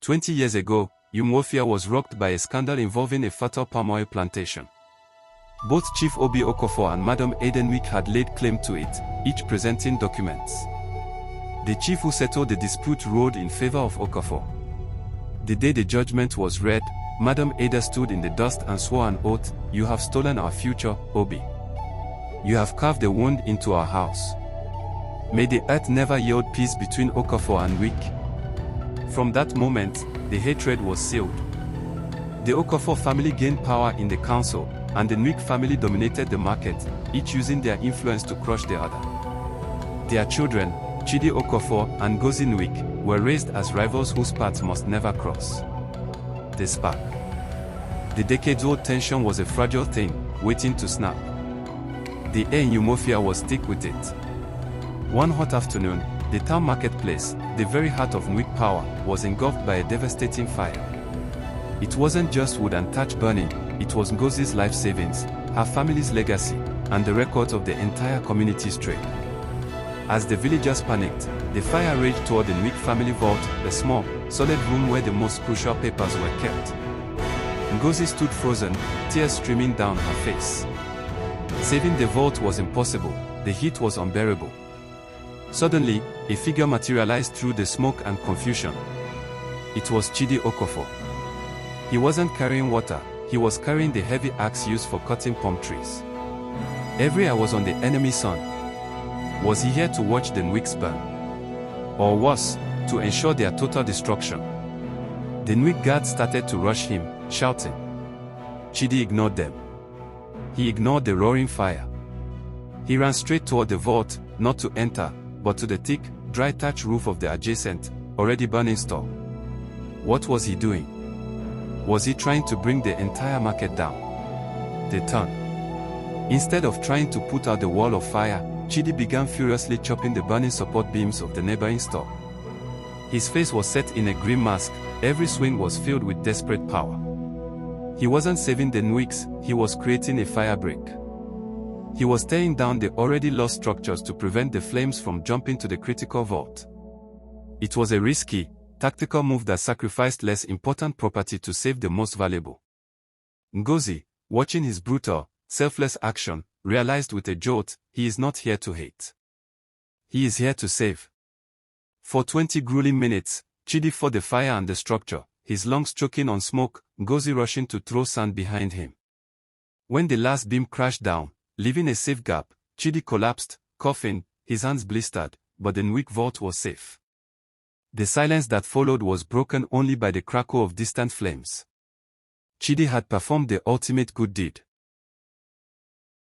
20 years ago, Umuofia was rocked by a scandal involving a fatal palm oil plantation. Both Chief Obi Okofor and Madam Edenwick had laid claim to it, each presenting documents. The chief who settled the dispute ruled in favor of Okofor. The day the judgment was read, Madam Ada stood in the dust and swore an oath, "You have stolen our future, Obi. You have carved a wound into our house. May the earth never yield peace between Okofor and Wick." From that moment, the hatred was sealed. The Okofor family gained power in the council, and the Nwick family dominated the market, each using their influence to crush the other. Their children, Chidi Okofor and Ngozi Nwick, were raised as rivals whose paths must never cross. The spark. The decades-old tension was a fragile thing, waiting to snap. The air in Umuofia was thick with it. One hot afternoon, the town marketplace, the very heart of Nwick power, was engulfed by a devastating fire. It wasn't just wood and thatch burning, it was Ngozi's life savings, her family's legacy, and the records of the entire community's trade. As the villagers panicked, the fire raged toward the Nwick family vault, a small, solid room where the most crucial papers were kept. Ngozi stood frozen, tears streaming down her face. Saving the vault was impossible, the heat was unbearable. Suddenly, a figure materialized through the smoke and confusion. It was Chidi Okofor. He wasn't carrying water, he was carrying the heavy axe used for cutting palm trees. Every eye was on the enemy's son. Was he here to watch the Nwicks burn? Or worse, to ensure their total destruction? The Nwick guards started to rush him, shouting. Chidi ignored them. He ignored the roaring fire. He ran straight toward the vault, not to enter, but to the thick, dry thatch roof of the adjacent, already burning store. What was he doing? Was he trying to bring the entire market down? They turned. Instead of trying to put out the wall of fire, Chidi began furiously chopping the burning support beams of the neighboring store. His face was set in a grim mask, every swing was filled with desperate power. He wasn't saving the Nwicks, he was creating a firebreak. He was tearing down the already lost structures to prevent the flames from jumping to the critical vault. It was a risky, tactical move that sacrificed less important property to save the most valuable. Ngozi, watching his brutal, selfless action, realized with a jolt, he is not here to hate. He is here to save. For 20 grueling minutes, Chidi fought the fire and the structure, his lungs choking on smoke, Ngozi rushing to throw sand behind him. When the last beam crashed down, leaving a safe gap, Chidi collapsed, coughing, his hands blistered, but the Nwick vault was safe. The silence that followed was broken only by the crackle of distant flames. Chidi had performed the ultimate good deed.